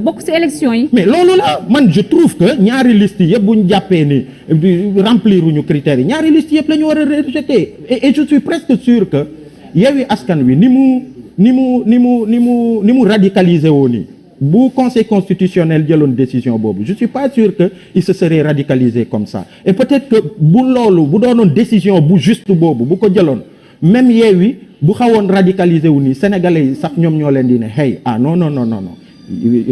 bokk ci élection yi. mais loolu la man je trouve que ñaari liste yëpp bu ñu jàppee ni remplir uñu critères yi ñaari liste yëpp la ñu war a rejeter et je suis presque sûr que Yewwi Askan Wi ni mu radicalisé woo nii bu conseil constitutionnel jëloon décision boobu je suis pas sûr que il se serait radicalisé comme ça et peut-être que bu loolu bu doonoon décision bu juste boobu bu ko jëloon même Yewwi bu xawoon radicalisé wu nii sénégalais yi sax ñoom ñoo leen di ne hey non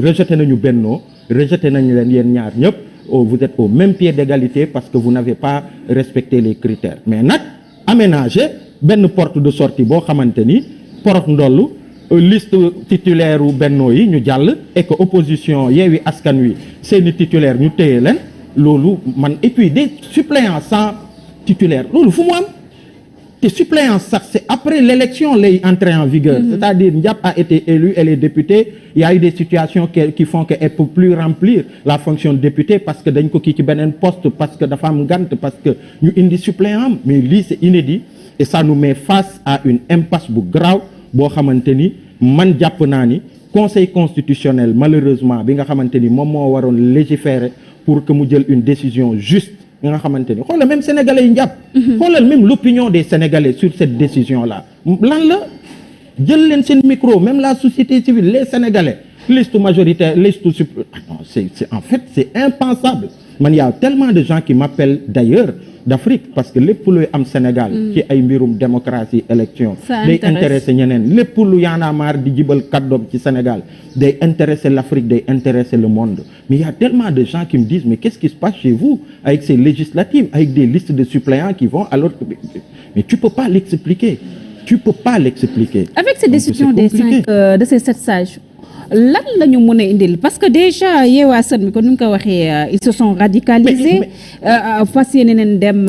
rejeté nañu Benno rejeté nañu leen yéen ñaar ñëpp vous êtes au même pied d'égalité parce que vous n'avez pas respecté les critères mais nag aménager benn porte de sortie boo xamante ni porox ndollu liste titulaire u Benno yi ñu jàll et que opposition Yewwi Askan Wi seeni titulaire ñu téye leen loolu man et puis des suppléants sans titulaire loolu fu mu am te suppléance sax c'est après l'élection lay entrer en vigueur c'est-à-dire Ndiap a été élu et les députés il y a eu des situations qui font que elle peut plus remplir la fonction de député parce que dañ ko kii ci beneen poste parce que dafa am ngant parce que ñu indi suppléant am mais lii c'est inédit et ça nous met face à une impasse bu grave boo xamante ni man jàpp naa ni conseil constitutionnel malheureusement bi nga xamante ni moom moo waroon légiférer pour que mu jël une décision juste nga xamante ni xoolal même sénégalais yi njàpp xoolal même l'opinion des sénégalais sur cette décision là lan la jël leen seen micro même la société civile les sénégalais liste majoritaire liste non c'est en fait c'est impensable man y a tellement de gens qui m'appellent d'ailleurs d'Afrique parce que lépp luy am Sénégal ci ay mbirum démocratie élection day intéresser ñeneen lépp lu Y'en a marre di jibal kàddoom ci Sénégal day intéresser l'Afrique day intéresser le monde mais il y a tellement de gens qui me disent mais qu'est-ce qui se passe chez vous avec ces législatives avec des listes de suppléants qui vont alors que mais tu peux pas l'expliquer avec ces décisions des 5 de ces 7 sages lan la ñu mën a indil parce que déjà Yewwi Askan Wi kon ni nga ko waxee ils se sont radicalisés fas yéene nañ dem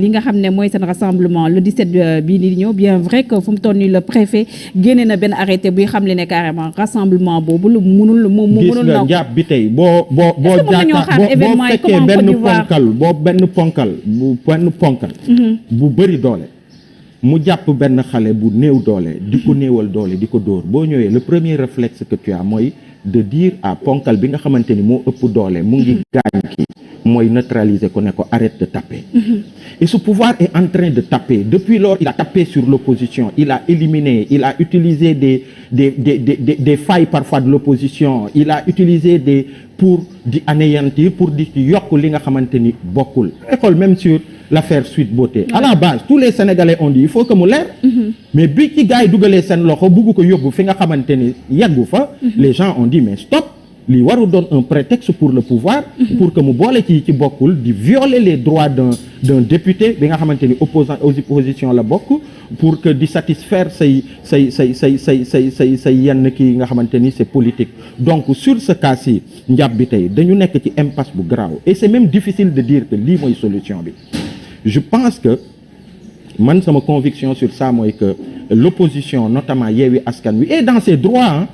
li nga xam ne mooy seen rassemblement le 17 bii di ñëw bien vrai que fu mu toll nii le préfet génne na benn arrêté buy xam le ne carrément rassemblement boobu lu mënul gis nga njàpp bi tey boo fekkee benn ponkal bu bëri doole mu jàpp benn xale bu néew doole di ko néewal doole di ko dóor boo ñëwee le premier réflexe que tu as mooy de dire à ponkal bi nga xamante ni moo ëpp doole mu ngi gaañ ki mooy neutraliser ko ne ko arrête de taper et ce pouvoir est en train de taper depuis lors il a tapé sur l'opposition il a éliminé il a utilisé des failles parfois de l'opposition il a utilisé pour di anéantir pour di yokk li nga xamante ni bokkul école même sur l'affaire Sweet Beauté à la base tous les Sénégalais ont dit il faut que mu leer mais bi ci gars yi dugalee seen loxo bugg ko yóbbu fi nga xamante ni yeggu fa les gens ont dit mais stop lii waru doon un prétexte pour le pouvoir pour que mu boole ci bokkul di violer les droits d'un député bi nga xamante ni opposition la bokk pour que di satisfaire say yenn kii nga xamante ni c'est politique donc sur ce cas-ci njàpp bi tey dañu nekk ci impasse bu grave et c'est même difficile de dire que lii mooy solution bi je pense que man sama conviction sur ça mooy que l'opposition notamment Yewwi Askan Wi est dans ses droits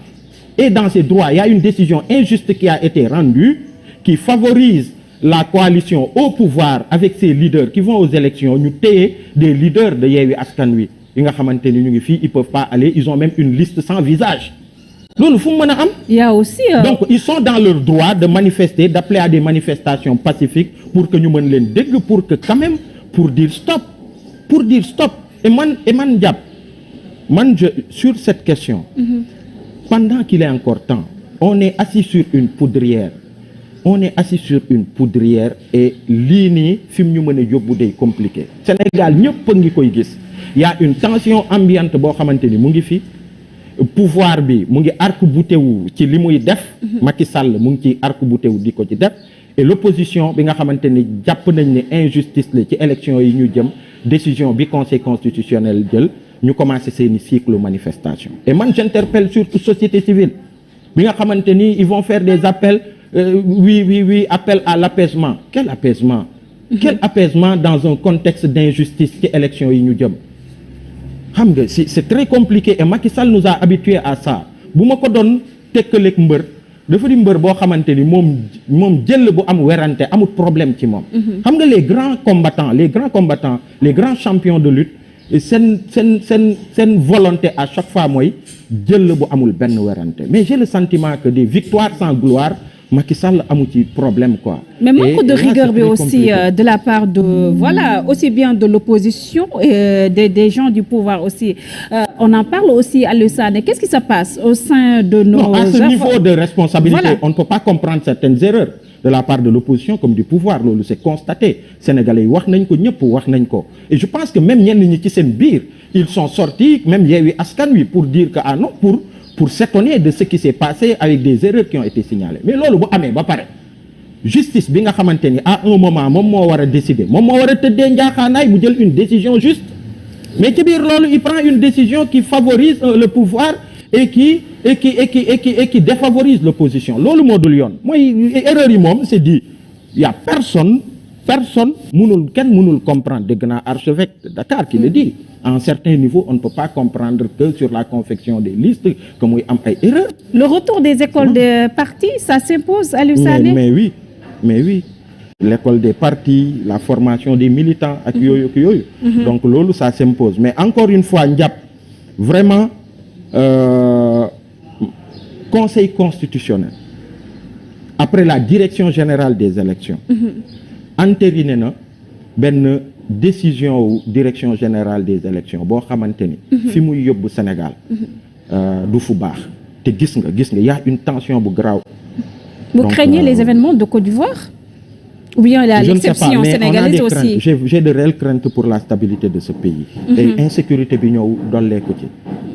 il y a une décision injuste qui a été rendue qui favorise la coalition au pouvoir avec ses leaders qui vont aux élections ñu téye des leaders de Yewwi Askan Wi yi nga xamante ni ñu ngi fii ils peuvent pas aller ils ont même une liste sans visage loolu fu mu mën a am. Il y a aussi donc ils sont dans leur droit de manifester d'appeler à des manifestations pacifiques pour que ñu mën leen dégg pour que quand même pour dire stop et man jàpp sur cette question pendant qu'il est encore temps on est assis sur une poudrière et lii nii fi mu ñu mën a yóbbu day compliqué Sénégal ñëpp a ngi koy gis y a une tension ambiante boo xamante ni mu ngi fi pouvoir bi mu ngi arc-bouté wu ci li muy def Macky Sall mu ngi ci arc-bouté wu di ko ci def et l'opposition bi nga xamante ni jàpp nañ ne injustice la ci élection yi ñu jëm décision bi conseil constitutionnel jël ñu commencé seeni cycle manifestation et man j'interpelle surtout société civile bi nga xamante ni ils vont faire des appels oui appel à l'apaisement quel apaisement dans un contexte d'injustice ci élection yi ñu jëm xam nga c'est très compliqué et Macky Sall nous a habitués à ça bu ma ko doon tekkaleeg mbër dafa di mbër boo xamante ni moom jël bu am werante amul problème ci moom xam nga les grands combattants les grands champions de lutte seen volonté à chaque fois mooy jël bu amul benn werante mais j'ai le sentiment que des victoires sans gloire Macky Sall amu ci problème quoi. Mais manque de rigueur bi aussi de la part de voilà aussi bien de l'opposition et des gens du pouvoir aussi. On en parle aussi à l'USAN. Qu'est-ce qui se passe au sein de nos... Non, à ce niveau de responsabilité, voilà. On ne peut pas comprendre certaines erreurs de la part de l'opposition comme du pouvoir. Loolu c'est constaté. Sénégalais yi wax nañ ko ñëpp wax nañ ko. Et je pense que même ñenn ñi ci seen biir ils sont sortis même Yewwi Askan Wi pour dire que ah non pour s'étonner de ce qui s'est passé avec des erreurs qui ont été signalées mais loolu bu amee ba pare justice bi nga xamante ni à un moment moom moo war a décider moom moo war a tëddee njaaxaanaay mu jël une décision juste mais ci biir loolu il prend une décision qui favorise le pouvoir et qui défavorise l'opposition loolu moo dul yoon mooy erreur yi moom c'est dit il y a personne kenn mënul comprendre dégg naa archevêque de Dakar qui le dit à un certain niveau on ne peut pas comprendre que sur la confection des listes que muy am ay erreurs. Le retour des écoles de partis ça s'impose à l'USAN. mais oui l'école des partis la formation des militants ak yooyu donc loolu ça s'impose mais encore une fois njàpp vraiment conseil constitutionnel après la direction générale des élections entériné na benn décision wu direction générale des élections boo xamante ni fi muy yóbbu Sénégal du fu baax te gis nga y a une tension bu grave. Vous craignez les événements de Côte d'Ivoire ou bien l'exception sénégalaise aussi? J'ai de réelles craintes pour la stabilité de ce pays. Et insécurité bi ñëw dolleeku ci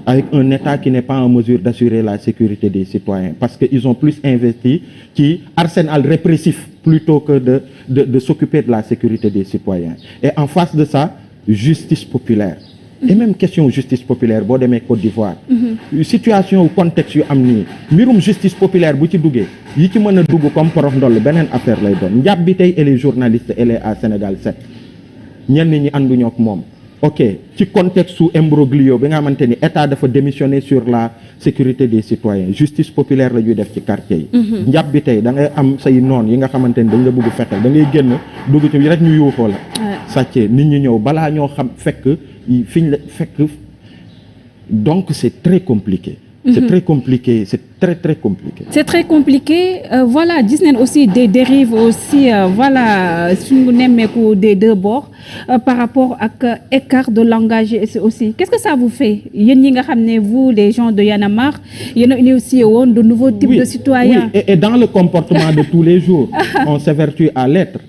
avec un État qui n'est pas en mesure d'assurer la sécurité des citoyens parce que ils ont plus investi ci arsenal répressif plutôt que de s'occuper de la sécurité des citoyens. Et en face de ça, justice populaire. Et même question justice populaire boo demee Côte d'Ivoire. Situation ou contexte yu am nii mbirum justice populaire bu ci duggee yi ci mën a dugg comme porox ndoll beneen affaire lay doon njàpp bi tey elle est journaliste elle est à Sénégal 7 ñenn ñi ànduñoo ak moom. ok ci contexte su imbroglio bi nga xamante ni état dafa démissionner sur la sécurité des citoyens justice populaire la ñuy def ci quartier yi. njàpp bi tey da ngay am say noon yi nga xamante ni dañ la bëgg fexeel da ngay génn dugg ci rek ñu yuuxoo la. sàccee nit ñi ñëw balaa ñoo xam fekk fiñ la fekk donc c'est très compliqué. C'est très compliqué, c'est très compliqué. C'est très compliqué. Voilà, gis nañ aussi des dérives aussi voilà suñu nemmeeku des deux bords par rapport ak écart de langage aussi. Qu'est-ce que ça vous fait yéen ñi nga xam ne vous les gens de Y'en a marre yéen a initié woon de nouveaux types de citoyens. Oui, et dans le comportement de tous les jours, on s'évertue à l'être.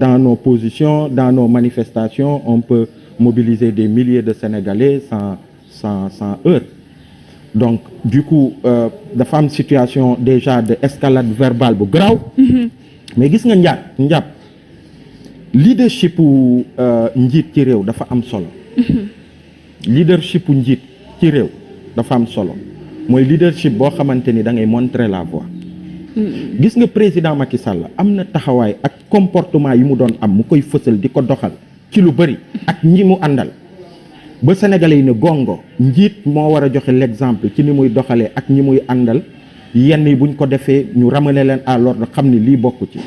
Dans nos positions, dans nos manifestations, on peut mobiliser des milliers de Sénégalais sans heurts. Donc du coup dafa am situation déjà de escalade verbale bu graw mais gis nga njàpp leadership u njiit ci réew dafa am solo leadership u njiit ci réew dafa am solo mooy leadership boo xamante ni da ngay montrer la voie gis nga président Macky Sall am na taxawaay ak comportement yi mu doon am mu koy fësal di ko doxal ci lu bëri ak ñi mu àndal ba Sénégalais yi ne gongo njiit moo war a joxe l'exemple ci ni muy doxalee ak ñi muy àndal yenn yi buñ ko defee ñu ramener leen à l'ordre xam ni lii bokk ci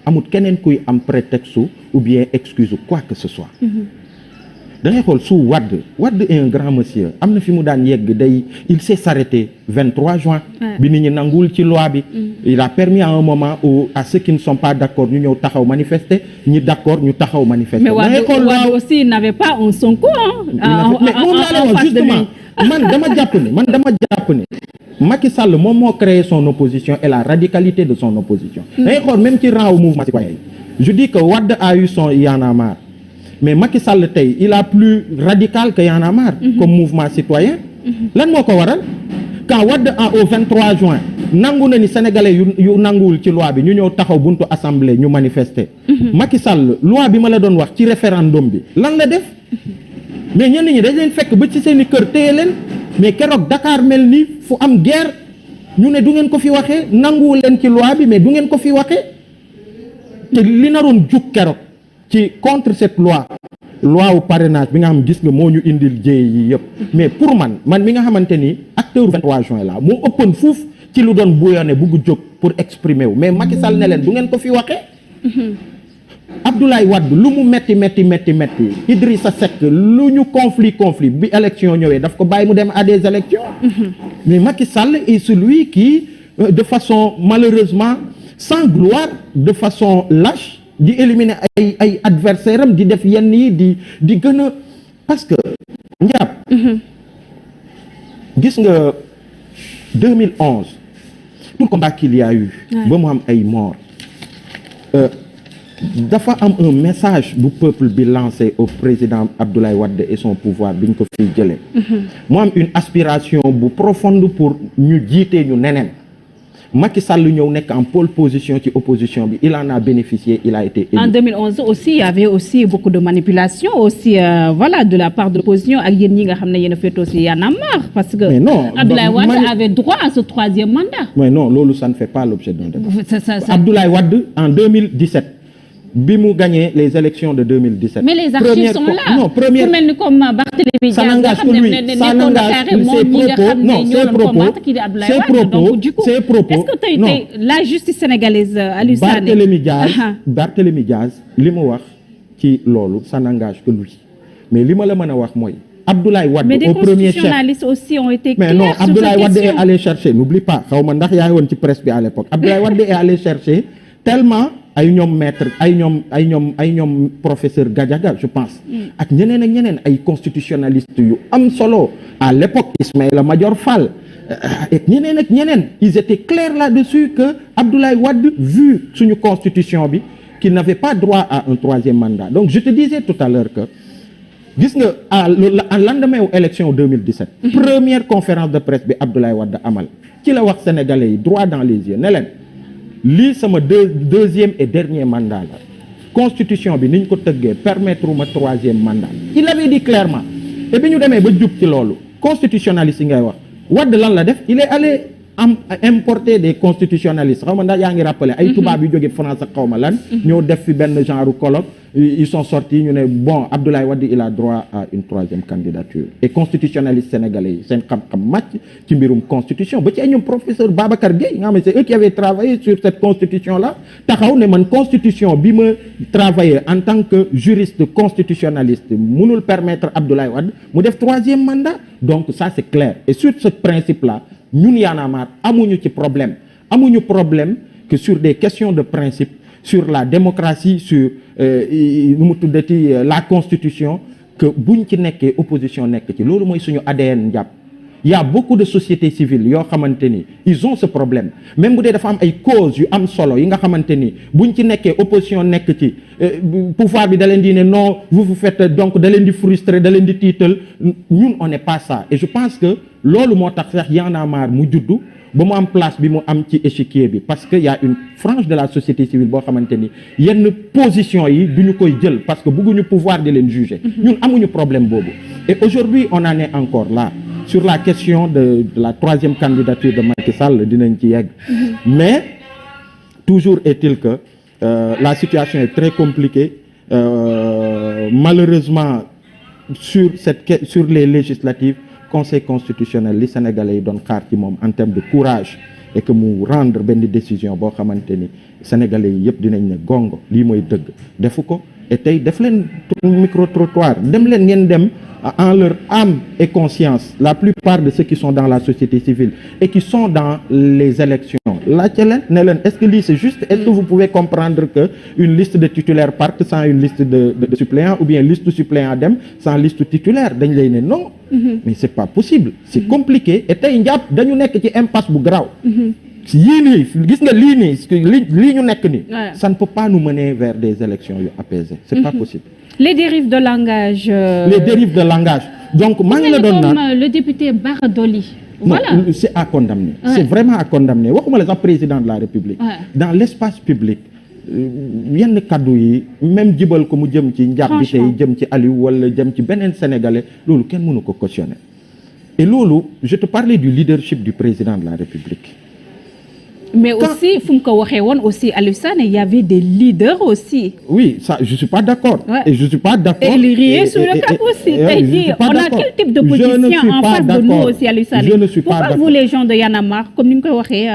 amul keneen kuy am prétexte ou bien excuse quoi que ce soit. da ngay xool su Wade est un grand monsieur am na fi mu daan yegg day il s'est arrêté 23 juin. bi nit ñi nanguwul ci loi bi. il a permis à un moment où à ceux qui ne sont pas d'accord ñu ñëw taxaw manifester ñi d'accord ñu taxaw manifester. mais Wade aussi n'avait pas un Sonko mais moom laa la wax justement man dama jàpp ne Macky Sall moom moo créé son opposition et la radicalité de son opposition. da ngay xool même ci rang au mouvement citoyen je dis que Wade a eu son Y'en a marre. mais Macky Sall tey il a plus radical que Y'en a marre comme mouvement citoyen lan moo ko waral quand Wade au 23 juin nangu na ni sénégalais yu nanguwul ci loi bi ñu ñëw taxaw buntu assemblée ñu manifester Macky Sall loi bi ma la doon wax ci référendum bi lan la def mais ñenn ñi dañ leen fekk ba ci seeni kër téye leen mais keroog Dakar mel ni fu am guerre ñu ne du ngeen ko fi waxee nanguwu leen ci loi bi mais du ngeen ko fi waxee te li naroon jug keroog ci contre cette loi wu parrainage bi nga xam gis nga moo ñu indil jéey yi yëpp mais pour man mi nga xamante ni acteur 23 juin la moo ëppoon fuuf ci lu doon bouillonné bugg jóg pour exprimer wu mais Macky Sall ne leen du ngeen ko fi waxee Abdoulaye Wade lu mu metti Idrissa Seck lu ñu conflit bi élection ñëwee daf ko bàyyi mu dem à des élections mais Macky Sall est celui qui de façon malheureusement sans gloire de façon lâche di éliminer ay adversaires am di def yenn yi di gën a parce que njàpp gis nga 2011 tout le combat qu'il y a eu ba mu am ay morts dafa am un message bu peuple bi lancé au président Abdoulaye Wade et son pouvoir bi ñu ko fiy jëlee mu am une aspiration bu profonde pour ñu jiite ñu neneen Macky Sall ñëw nekk en pole position ci opposition bi il en a bénéficié il a été élu. En 2011 aussi il y avait aussi beaucoup de manipulation aussi voilà de la part de l'opposition ak yéen ñi nga xam ne yéen a fait aussi Y en a marre parce que Abdoulaye Wade avait droit à ce troisième mandat. Mais non loolu ça ne fait pas l'objet d'un débat. Ça. Abdoulaye Wade en 2017 bi mu gagné les élections de 2017. Mais les archives sont là. Non, première. Ku mel ni comme Barthélémy Diaz. Ça n'engage que lui. Ça n'engage ses propos. Est-ce que tey la justice sénégalaise Aliou Sané. Barthélémy Diaz li mu wax ci loolu ça n'engage que lui mais li ma la mën a wax mooy. Abdoulaye Wade au premier chef. Mais des constitutionnalistes aussi ont été clairs. Mais non, sur Abdoulaye Wade question. est allé chercher, n'oublie pas, xaw ma ndax yaa ngi woon ci presse bi à l'époque. Abdoulaye Wade est allé chercher tellement ay ñoom maître ay ñoom professeur Gadiaga je pense ak ñeneen ay constitutionnalistes yu am solo à l'époque Ismaïla Madior Fall ak ñeneen ils étaient clairs là-dessus que Abdoulaye Wade vu suñu constitution bi qu'il n'avait pas droit à un troisième mandat. Donc je te disais tout à l'heure que gis nga à lendemain aux élections 2017 première conférence de presse bi Abdoulaye Wade amal ci la wax sénégalais yi droit dans les yeux ne leen lii sama deuxième et dernier mandat la constitution bi ni ñu ko tëggee permettre ma troisième mandat il avait dit clairement et bi ñu demee ba jub ci loolu constitutionnaliste yi ngay wax Wade lan la def il est allé importer des constitutionnalistes xaw ma ndax yaa ngi rappelé ay tubaab yu jóge France ak xaw ma lan ñoo def fi benn genre colloque ils sont sortis ñu ne bon Abdoulaye Wade il a droit à une troisième candidature et constitutionnalistes sénégalais yi seen xam-xam màcc ci mbirum constitution ba ci ay ñoom professeur Babacar Gueye nga xam ne c'est eux qui avaient travaillé sur cette constitution là taxaw ne man constitution bi ma travaillé en tant que juriste constitutionnaliste mënul permettre Abdoulaye Wade mu def troisième mandat donc ça c'est clair et sur ce principe là ñun Y'en a marre amuñu problème que sur des questions de principe sur la démocratie sur nu mu tuddati la constitution que buñ ci nekkee opposition nekk ci loolu mooy suñu ADN njàpp il y a beaucoup de sociétés civiles yoo xamante ni ils ont ce problème même bu dee dafa am ay causes yu am solo yi nga xamante ni buñ ci nekkee opposition nekk ci pouvoir bi da leen di ne non vous faites donc da leen di frustrer da leen di tiital ñun on n'est pas ça et je pense que loolu moo tax sax Y'en a marre mu juddu ba mu am place bi mu am ci échiquier bi parce que y a une frange de la société civile boo xamante ni yenn position yi duñu koy jël parce que bëgguñu pouvoir di leen juger ñun amuñu problème boobu et aujourd'hui on en est encore là sur la question de la troisième candidature de Macky Sall dinañ ci yegg mais toujours est-il que la situation est très compliquée malheureusement sur les législatives Conseil constitutionnel li Sénégalais yi doon xaar ci moom en termes de courage et que mu rendre benn décision boo xamante ni Sénégalais yi yëpp dinañ ne gongo lii mooy dëgg defu ko et tey def leen micro-trottoir dem leen ngeen dem en leur âme et conscience la plupart de ceux qui sont dans la société civile et qui sont dans les élections laajte leen ne leen est-ce que lii c'est juste est-ce que vous pouvez comprendre que une liste de titulaires parte sans une liste de suppléants ou bien liste suppléants dem sans liste titulaire dañ lay ne non mais c'est pas possible c'est compliqué et tey njàpp dañu nekk ci impasse bu garaaw yii nii gis nga lii nii lii ñu nekk nii ça ne peut pas nous mener vers des élections yu apaisées c'est pas possible les dérives de langage les dérives de langage donc maa ngi la doon naan le député Bara Dolly voilà non, c'est à condamner c'est vraiment à condamner waxuma la sax président de la République dans l'espace public yenn kaddu yi même jibal ko mu jëm ci njàpp bi tey jëm ci Aliou wala jëm ci beneen sénégalais loolu kenn mënu ko cautionner et loolu je te parlais du leadership du président de la République mais aussi fu mu ko waxee woon aussi Aliou Sané, il y avait des leaders aussi. Oui, ça je suis pas d'accord. Ouais. Et je suis pas d'accord. Et il riait sur le cap aussi. Tey jii on a quel type de position en face de nous aussi Aliou Sané. Je ne suis pas d'accord. Pourquoi vous les gens de Y'en a marre comme ni nga koy waxee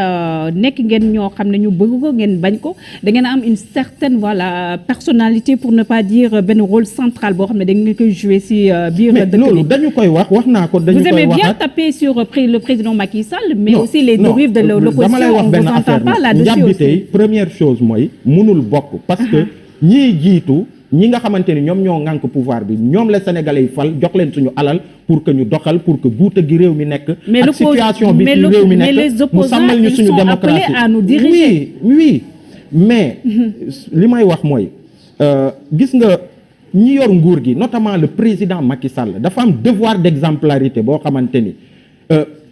nekk ngeen ñoo xam ne ñu bëgg ko ngeen bañ ko da ngeen am une certaine voilà personnalité pour ne pas dire benn rôle central boo xam ne da ngeen koy jouer ci biir dëkk bi. loolu dañu koy wax naa ko dañu koy vous aimez bien taper sur le président Macky Sall mais aussi les dérives de l'opposition on vous entend pas là-dessus aussi. tey première chose mooy mënul bokk parce que ñii jiitu ñi nga xamante ni ñoom ñoo ŋànk pouvoir bi ñoom la sénégalais yi fal jox leen suñu alal pour que ñu doxal pour que guuta gi réew mi nekk ak situation bi ci réew mi nekk mu sàmmal ñu suñu démocratie oui mais li may wax mooy gis nga ñi yor nguur gi notamment le président Macky Sall dafa am devoir d'exemplarité boo xamante ni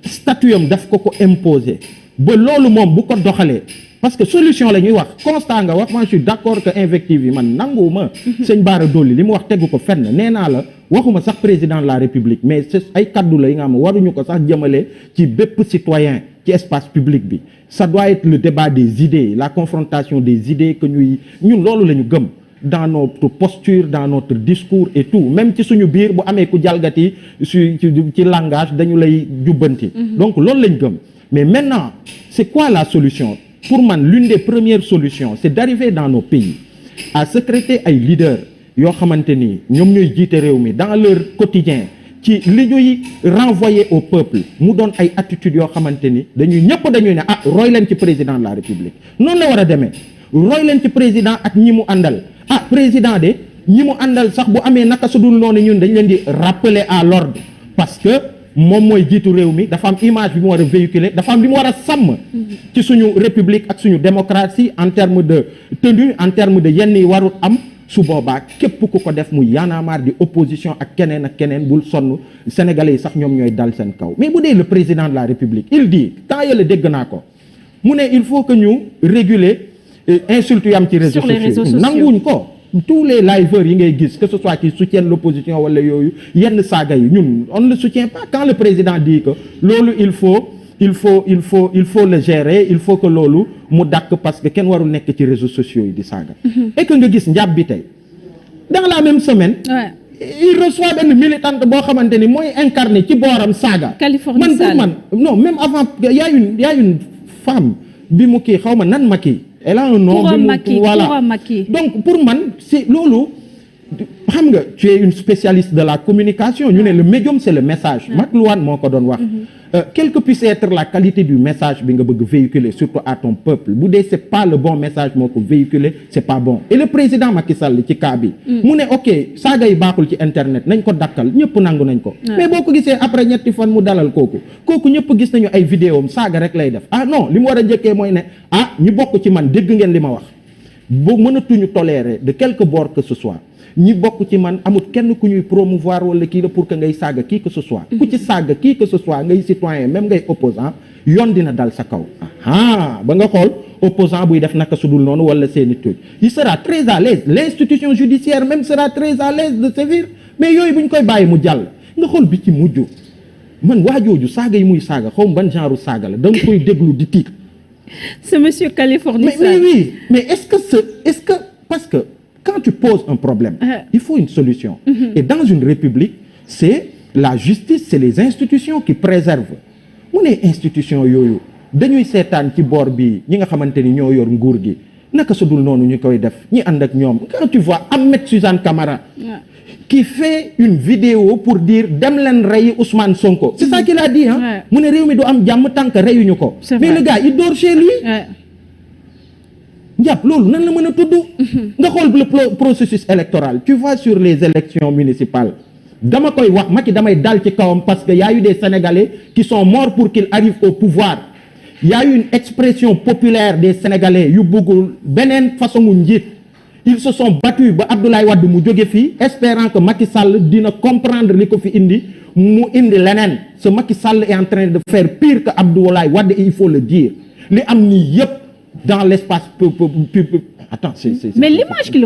statut am daf ko imposer ba loolu moom bu ko doxalee parce que solution la ñuy wax constat nga wax moi je suis d'accord que invective yi man nanguwuma sëñ Bara Dolly li mu wax tegu ko fenn nee naa la waxuma sax président de la République mais c'est ay kaddu la yi nga xam waruñu ko sax jëmale ci bépp citoyen ci espace public bi ça doit être le débat des idées la confrontation des idées que ñun loolu la ñu gëm dans notre posture dans notre discours et tout même ci suñu biir bu amee ku jalgati ci langage dañu lay jubbanti donc loolu lañ gëm mais maintenant c'est quoi la solution pour man l'une des premières solutions c'est d'arriver dans nos pays à sécréter ay leaders yoo xamante ni ñoom ñooy jiite réew mi dans leur quotidien ci li ñuy renvoyer au peuple mu doon ay attitudes yoo xamante ni dañuy ne roy leen ci président de la République noonu la war a demee roy leen ci président ak ñi mu àndal président de ñi mu àndal sax bu amee naka su dul noonu ñun dañ leen di rappeler à l'ordre parce que moom mooy jiitu réew mi dafa am image bi mu war a véhiculer dafa am li mu war a sàmm ci suñu république ak suñu démocratie en termes de tenue en termes de yenn yi warul am su boobaa képp ku ko def mu yaanaamaar di opposition ak keneen bul sonn sénégalais yi sax ñoom ñooy dal seen kaw mais bu dee le président de la république il dit temps yële dégg naa ko mu ne il faut que ñu réguler insultes yu am ci réseaux sociaux nanguwuñ ko tous les liveurs yi ngay gis que ce soit qui soutiennent l'opposition wala yooyu yenn saaga yi ñun on ne le soutient pas quand le président dit que loolu il faut le gérer il faut que loolu mu dakk parce que kenn warul nekk ci réseaux sociaux yi di saaga et que nga gis njàpp bi tey dans la même semaine il reçoit benn militante boo xamante ni mooy incarné ci booram saaga man non même avant y a une femme bi mu kii xaw ma nan ma kii elle a un nom voilà donc pour man c'est loolu xam nga tu es une spécialiste de la communication ñu ne le médium c'est le message McLuhan moo ko doon wax quelle que puisse être la qualité du message bi nga bëgg véhiculer surtout à ton peuple bu dee c'est pas le bon message moo ko véhiculer c'est pas bon et le président Macky Sall ci cas bi mu ne ok saaga yi baaxul ci internet nañ ko dakkal ñëpp nangu nañ ko mais boo ko gisee après ñetti fan mu dalal kooku ñëpp gis nañu ay vidéo am saaga rek lay def non li mu war a njëkkee mooy ne ñi bokk ci man dégg ngeen li ma wax boo mënatuñu tolérer de quelque bord que ce soit ñi bokk ci man amul kenn ku ñuy promouvoir wala kii la pour que ngay saaga qui que ce soit ku ci saaga qui que ce soit ngay citoyen même ngay opposant yoon dina dal sa kaw ba nga xool opposant buy def naka sudul noonu wala seeni tuuti il sera très à l'aise l'institution judiciaire même sera très à l'aise de sévir mais yooyu bu ñu koy bàyyi mu jàll nga xool bi ci mujj man waajooju saaga yi muy saaga xaw ma ban genre saaga la danga koy déglu di tiit c'est monsieur Californie oui mais est-ce que parce que quand tu poses un problème il faut une solution et dans une république c'est la justice c'est les institutions qui préservent mu ne institution yooyu dañuy seetaan ci boor bi ñi nga xamante ni ñoo yor nguur gi naka su dul noonu ñu koy def ñi ànd ak ñoom quand tu vois Ahmed Suzanne Camara qui fait une vidéo pour dire dem leen rey Ousmane Sonko c'est ça qu'il a dit mu ne réew mi du am jàmm tant que reyuñu ko mais le gars il dort chez lui njàpp loolu nan la mën a tudd nga xool le processus électoral tu vois sur les élections municipales dama koy wax Macky damay dal ci kawam parce que y a eu des Sénégalais qui sont morts pour qu'il arrive au pouvoir y a eu une expression populaire des Sénégalais yu bëggul beneen façon njiit ils se sont battus ba Abdoulaye Wade mu jóge fii espérant que Macky Sall dina comprendre li ko fi indi mu indi leneen ce Macky Sall est en train de faire pire que Abdoulaye Wade et il faut le dire li am nii yépp dans l'espace public. Attends, c'est mais l'image qu'il